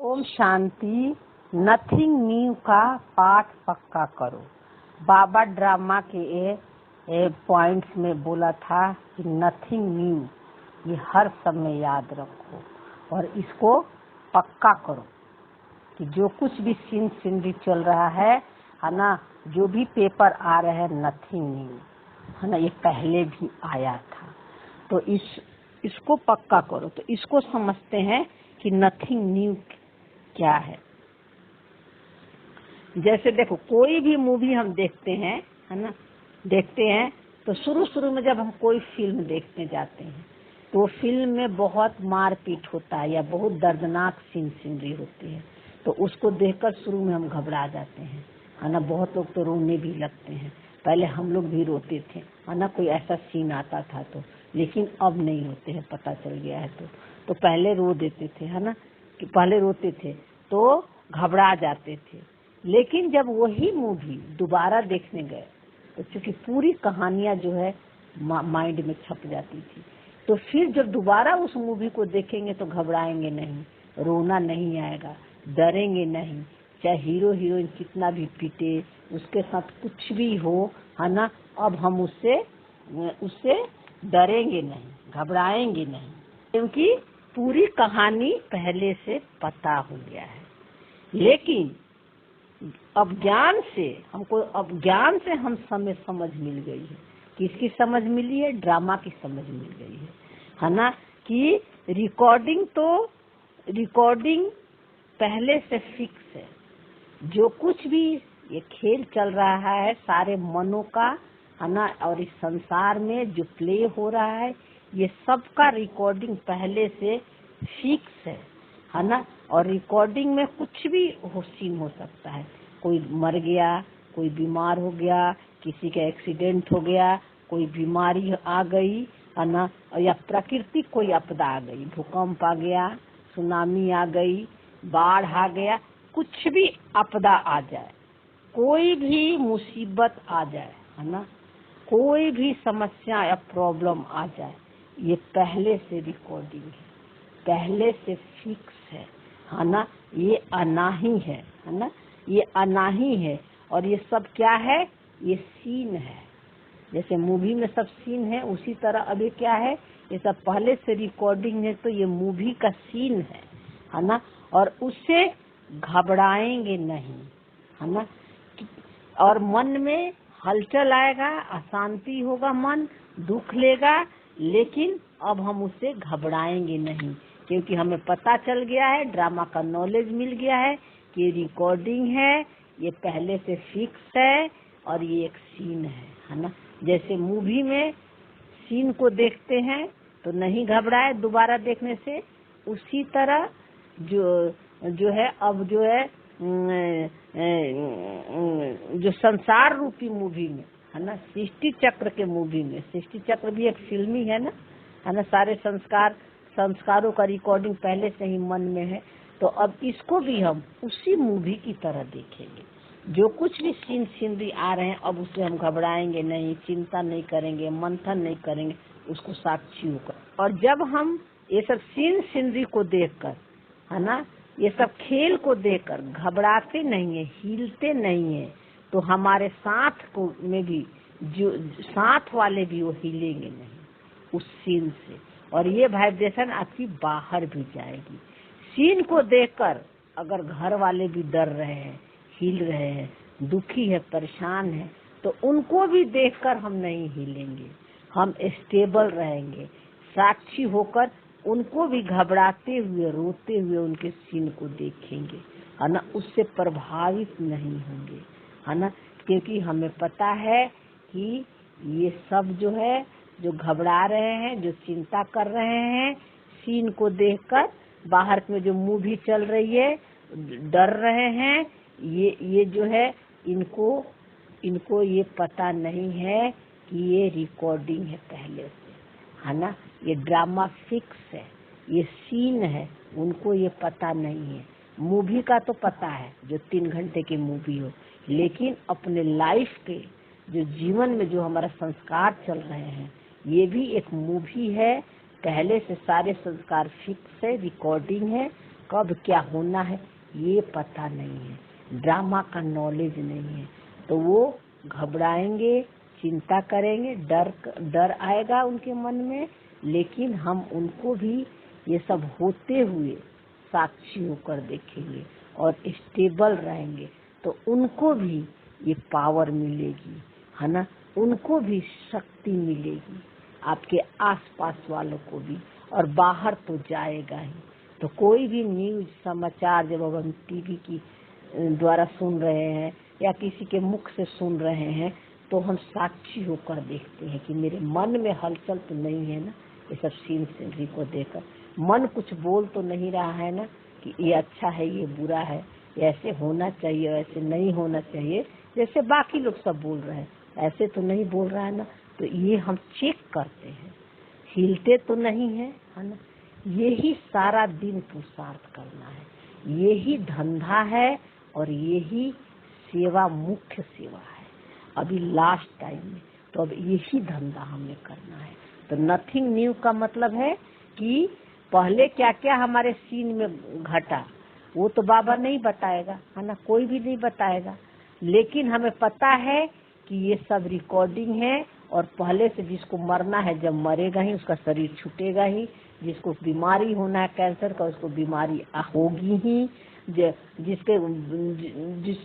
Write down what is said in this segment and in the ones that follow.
Om Shanti. Nothing new का पाठ पक्का करो। बाबा ड्रामा के पॉइंट्स में बोला था कि नथिंग न्यू, ये हर समय याद रखो और इसको पक्का करो कि जो कुछ भी सीनरी चल रहा है ना, जो भी पेपर आ रहे हैं नथिंग न्यू है ना, ये पहले भी आया था। तो इसको पक्का करो। तो इसको समझते हैं कि नथिंग न्यू क्या है। जैसे देखो, कोई भी मूवी हम देखते हैं है ना, देखते हैं तो शुरू में जब हम कोई फिल्म देखने जाते हैं तो फिल्म में बहुत मारपीट होता है या बहुत दर्दनाक सीनरी होती है, तो उसको देखकर शुरू में हम घबरा जाते हैं है ना। बहुत लोग तो रोने भी लगते हैं। पहले हम लोग भी रोते थे है ना, कोई ऐसा सीन आता था तो, लेकिन अब नहीं होते हैं, पता चल गया है। तो पहले रो देते थे है ना, कि पहले रोते थे तो घबरा जाते थे। लेकिन जब वही मूवी दोबारा देखने गए तो चूंकि पूरी कहानियां जो है माइंड में छप जाती थी, तो फिर जब दोबारा उस मूवी को देखेंगे तो घबराएंगे नहीं, रोना नहीं आएगा, डरेंगे नहीं। चाहे हीरो हीरोइन कितना भी पीटे, उसके साथ कुछ भी हो है ना, अब हम उससे डरेंगे नहीं, घबराएंगे नहीं, क्योंकि पूरी कहानी पहले से पता हो गया है। लेकिन अज्ञान से हम समझ मिल गई है। किसकी समझ मिली है? ड्रामा की समझ मिल गई है ना, कि रिकॉर्डिंग पहले से फिक्स है। जो कुछ भी ये खेल चल रहा है सारे मनों का है ना, और इस संसार में जो प्ले हो रहा है ये सब का रिकॉर्डिंग पहले से फिक्स है ना। और रिकॉर्डिंग में कुछ भी सीन हो सकता है। कोई मर गया, कोई बीमार हो गया, किसी का एक्सीडेंट हो गया, कोई बीमारी आ गई है ना, या प्रकृति कोई आपदा आ गई, भूकंप आ गया, सुनामी आ गई, बाढ़ आ गया, कुछ भी आपदा आ जाए, कोई भी मुसीबत आ जाए है ना, कोई भी समस्या या प्रॉब्लम आ जाए, ये पहले से रिकॉर्डिंग है, पहले से फिक्स है ना। ये अनाही है ना, ये अनाही है। और ये सब क्या है? ये सीन है। जैसे मूवी में सब सीन है, उसी तरह अभी क्या है, ये सब पहले से रिकॉर्डिंग है। तो ये मूवी का सीन है ना, और उससे घबराएंगे नहीं है ना। और मन में हलचल आएगा, अशांति होगा, मन दुख लेगा, लेकिन अब हम उससे घबराएंगे नहीं, क्योंकि हमें पता चल गया है, ड्रामा का नॉलेज मिल गया है कि रिकॉर्डिंग है, ये पहले से फिक्स है और ये एक सीन है ना। जैसे मूवी में सीन को देखते हैं तो नहीं घबराए दोबारा देखने से, उसी तरह जो है अब जो है जो संसार रूपी मूवी में है ना, सृष्टि चक्र के मूवी में, सृष्टि चक्र भी एक फिल्म ही है ना, सारे संस्कारों का रिकॉर्डिंग पहले से ही मन में है। तो अब इसको भी हम उसी मूवी की तरह देखेंगे। जो कुछ भी सीनरी आ रहे हैं अब उससे हम घबराएंगे नहीं, चिंता नहीं करेंगे, मंथन नहीं करेंगे, उसको साक्षी होकर। और जब हम ये सब सीनरी को देखकर है ना, ये सब खेल को देखकर घबराते नहीं है, हिलते नहीं है, तो हमारे साथ को में भी जो साथ वाले भी वो हिलेंगे नहीं उस सीन से, और ये वाइब्रेशन आपकी बाहर भी जाएगी। सीन को देखकर अगर घर वाले भी डर रहे हैं, हिल रहे हैं, दुखी है, परेशान है, तो उनको भी देखकर हम नहीं हिलेंगे, हम स्टेबल रहेंगे, साक्षी होकर उनको भी घबराते हुए, रोते हुए उनके सीन को देखेंगे है ना, उससे प्रभावित नहीं होंगे है ना। क्योंकि हमें पता है कि ये सब जो है, जो घबरा रहे हैं, जो चिंता कर रहे हैं, सीन को देखकर बाहर में जो मूवी चल रही है, डर रहे हैं, ये जो है इनको ये पता नहीं है कि ये रिकॉर्डिंग है पहले से है ना, ये ड्रामा फिक्स है, ये सीन है, उनको ये पता नहीं है। मूवी का तो पता है, जो 3 घंटे की मूवी हो, लेकिन अपने लाइफ के जो जीवन में जो हमारा संस्कार चल रहे हैं, ये भी एक मूवी है, पहले से सारे संस्कार फिक्स है, रिकॉर्डिंग है, कब क्या होना है ये पता नहीं है, ड्रामा का नॉलेज नहीं है, तो वो घबराएंगे, चिंता करेंगे, डर आएगा उनके मन में। लेकिन हम उनको भी ये सब होते हुए साक्षी होकर देखेंगे और स्टेबल रहेंगे, तो उनको भी ये पावर मिलेगी, है ना, उनको भी शक्ति मिलेगी, आपके आसपास वालों को भी, और बाहर तो जाएगा ही। तो कोई भी न्यूज समाचार जब हम टीवी की द्वारा सुन रहे हैं या किसी के मुख से सुन रहे हैं, तो हम साक्षी होकर देखते हैं कि मेरे मन में हलचल तो नहीं है ना, ये सब सीनरी को देखकर मन कुछ बोल तो नहीं रहा है ना कि ये अच्छा है ये बुरा है, ऐसे होना चाहिए ऐसे नहीं होना चाहिए, जैसे बाकी लोग सब बोल रहे हैं ऐसे तो नहीं बोल रहा है ना। तो ये हम चेक करते हैं, हिलते तो नहीं है ना। यही सारा दिन पुरुषार्थ करना है, यही धंधा है और यही सेवा मुख्य सेवा है अभी लास्ट टाइम में। तो अब यही धंधा हमें करना है। तो नथिंग न्यू का मतलब है कि पहले क्या क्या हमारे सीन में घटा वो तो बाबा नहीं बताएगा, है ना, कोई भी नहीं बताएगा, लेकिन हमें पता है कि ये सब रिकॉर्डिंग है और पहले से जिसको मरना है जब मरेगा ही, उसका शरीर छूटेगा ही, जिसको बीमारी होना है कैंसर का उसको बीमारी होगी ही,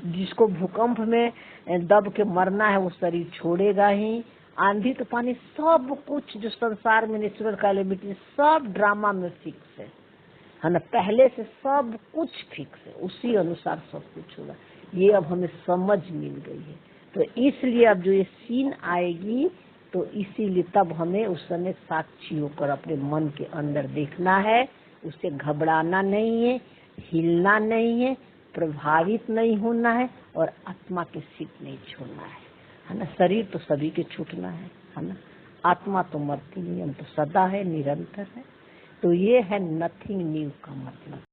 जिसको भूकंप में दब के मरना है वो शरीर छोड़ेगा ही, आंधी तूफानी सब कुछ जो संसार में नेचुरल कैलेमिटी सब ड्रामा में फिक्स है ना, पहले से सब कुछ फिक्स है, उसी अनुसार सब कुछ होगा। ये अब हमें समझ मिल गई है, तो इसलिए अब जो ये सीन आएगी तो इसीलिए तब हमें उस समय साक्षी होकर अपने मन के अंदर देखना है, उससे घबराना नहीं है, हिलना नहीं है, प्रभावित नहीं होना है और आत्मा के सीट नहीं छोड़ना है ना। शरीर तो सभी के छूटना है ना, आत्मा तो मरती नहीं, हम तो सदा है, निरंतर है। तो ये है नथिंग न्यू का मतलब।